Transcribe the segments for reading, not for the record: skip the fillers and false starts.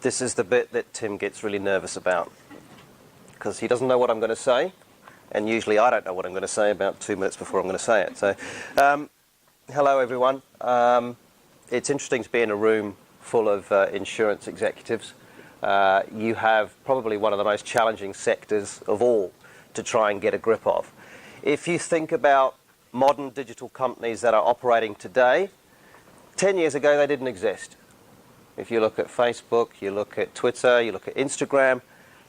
This is the bit that Tim gets really nervous about, because he doesn't know what I'm going to say, and usually I don't know what I'm going to say about 2 minutes before I'm going to say it. So, hello everyone. It's interesting to be in a room full of insurance executives. You have probably one of the most challenging sectors of all to try and get a grip of. If you think about modern digital companies that are operating today, 10 years ago they didn't exist. If you look at Facebook, you look at Twitter, you look at Instagram,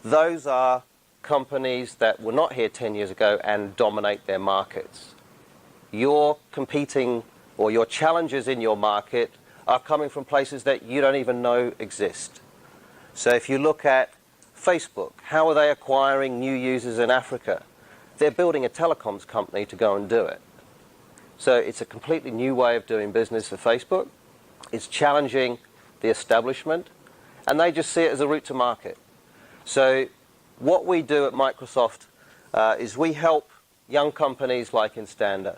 those are companies that were not here 10 years ago and dominate their markets. Your competing or your challenges in your market are coming from places that you don't even know exist. So if you look at Facebook, how are they acquiring new users in Africa? They're building a telecoms company to go and do it. So it's a completely new way of doing business for Facebook. It's challenging the establishment, and they just see it as a route to market. So what we do at Microsoft is we help young companies like INSTANDA.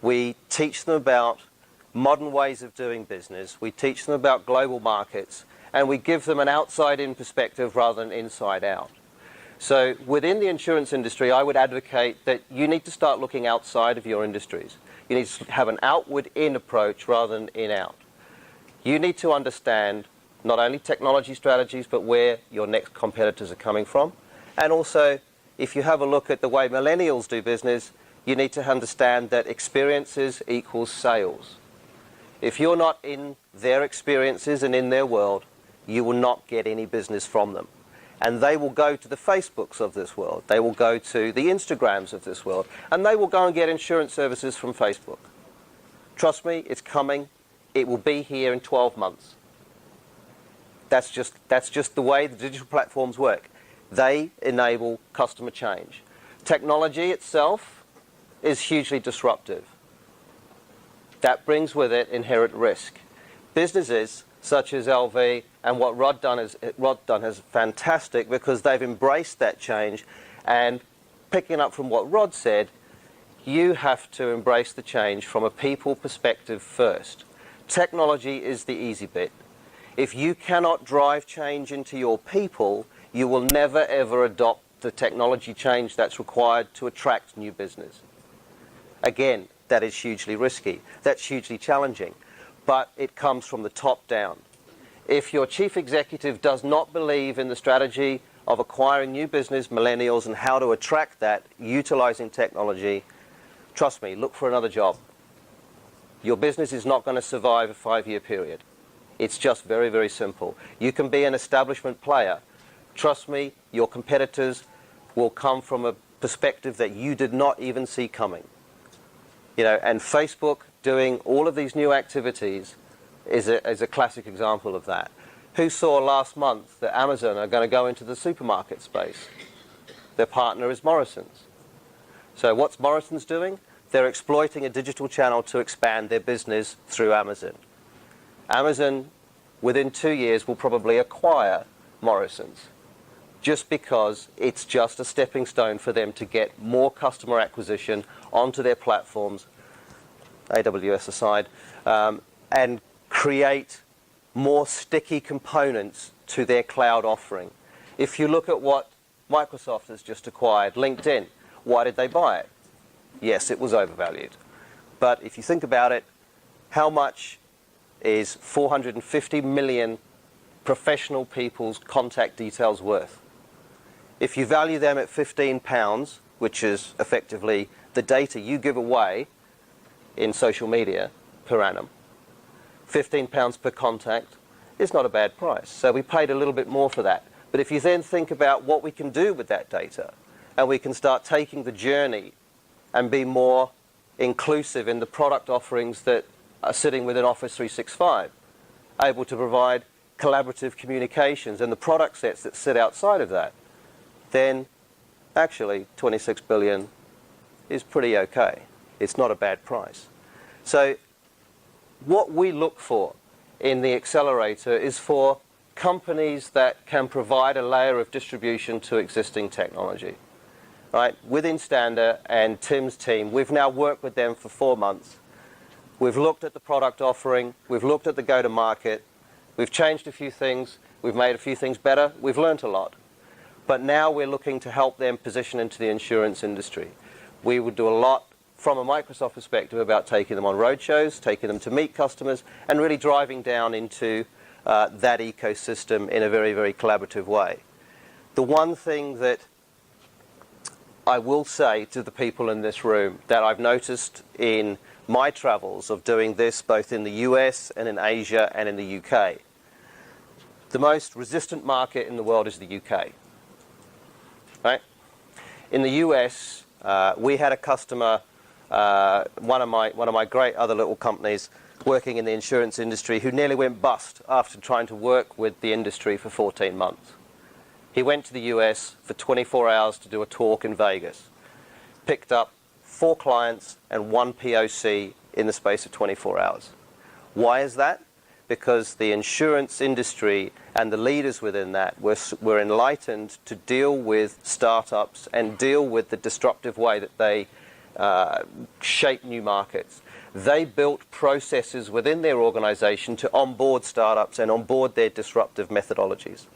We teach them about modern ways of doing business. We teach them about global markets, and we give them an outside-in perspective rather than inside-out. So within the insurance industry, I would advocate that you need to start looking outside of your industries. You need to have an outward-in approach rather than in-out. You need to understand not only technology strategies, but where your next competitors are coming from. And also, if you have a look at the way millennials do business, you need to understand that experiences equals sales. If you're not in their experiences and in their world, you will not get any business from them. And they will go to the Facebooks of this world. They will go to the Instagrams of this world. And they will go and get insurance services from Facebook. Trust me, it's coming. It will be here in 12 months. That's just the way the digital platforms work. They enable customer change. Technology itself is hugely disruptive. That brings with it inherent risk. Businesses such as LV and what Rod done is fantastic, because they've embraced that change. And picking up from what Rod said, you have to embrace the change from a people perspective first. Technology is the easy bit. If you cannot drive change into your people, you will never ever adopt the technology change that's required to attract new business. Again, that is hugely risky. That's hugely challenging. But it comes from the top down. If your chief executive does not believe in the strategy of acquiring new business, millennials, and how to attract that utilizing technology, trust me, look for another job. Your business is not going to survive a 5-year period. It's just very, very simple. You can be an establishment player. Trust me, your competitors will come from a perspective that you did not even see coming. And Facebook doing all of these new activities is a classic example of that. Who saw last month that Amazon are going to go into the supermarket space? Their partner is Morrison's. So what's Morrison's doing? They're exploiting a digital channel to expand their business through Amazon. Amazon, within 2 years, will probably acquire Morrison's, just because it's just a stepping stone for them to get more customer acquisition onto their platforms, AWS aside, and create more sticky components to their cloud offering. If you look at what Microsoft has just acquired, LinkedIn, why did they buy it? Yes, it was overvalued. But if you think about it, how much is 450 million professional people's contact details worth? If you value them at £15, which is effectively the data you give away in social media per annum, £15 per contact is not a bad price. So we paid a little bit more for that. But if you then think about what we can do with that data, and we can start taking the journey and be more inclusive in the product offerings that are sitting within Office 365, able to provide collaborative communications and the product sets that sit outside of that, then actually 26 billion is pretty okay. It's not a bad price. So what we look for in the Accelerator is for companies that can provide a layer of distribution to existing technology. Right? With INSTANDA and Tim's team, we've now worked with them for 4 months. We've looked at the product offering, we've looked at the go-to-market, we've changed a few things, we've made a few things better, we've learnt a lot. But now we're looking to help them position into the insurance industry. We would do a lot from a Microsoft perspective about taking them on roadshows, taking them to meet customers, and really driving down into that ecosystem in a very, very collaborative way. The one thing that I will say to the people in this room that I've noticed in my travels of doing this both in the US and in Asia and in the UK, the most resistant market in the world is the UK. Right? In the US, we had a customer, one of my great other little companies working in the insurance industry, who nearly went bust after trying to work with the industry for 14 months. He went to the US for 24 hours to do a talk in Vegas, picked up 4 clients and 1 POC in the space of 24 hours. Why is that? Because the insurance industry and the leaders within that were enlightened to deal with startups and deal with the disruptive way that they shape new markets. They built processes within their organization to onboard startups and onboard their disruptive methodologies.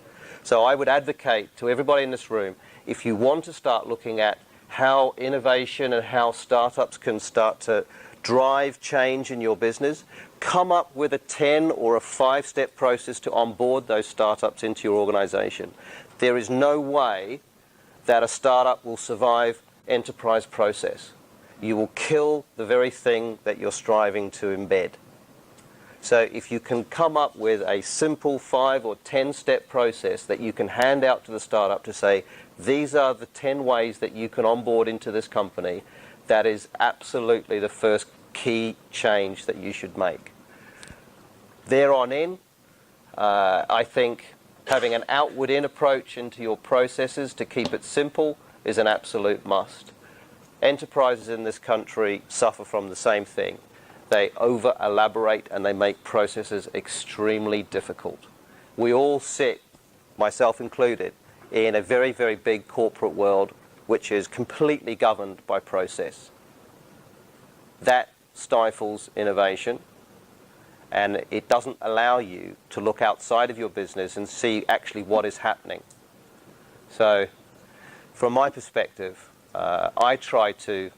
So I would advocate to everybody in this room, if you want to start looking at how innovation and how startups can start to drive change in your business, come up with a 10 or a 5-step process to onboard those startups into your organization. There is no way that a startup will survive enterprise process. You will kill the very thing that you're striving to embed. So if you can come up with a simple 5 or 10-step process that you can hand out to the startup to say, these are the 10 ways that you can onboard into this company, that is absolutely the first key change that you should make. There on in, I think having an outward-in approach into your processes to keep it simple is an absolute must. Enterprises in this country suffer from the same thing. They over-elaborate and they make processes extremely difficult. We all sit, myself included, in a very, very big corporate world which is completely governed by process. That stifles innovation, and it doesn't allow you to look outside of your business and see actually what is happening. So from my perspective, I try to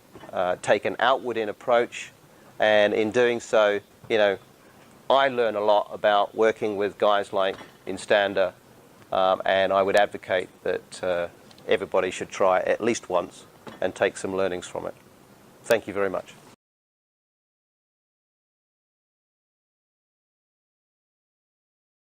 take an outward-in approach, and in doing so, I learn a lot about working with guys like INSTANDA, and I would advocate that everybody should try at least once and take some learnings from it. Thank you very much.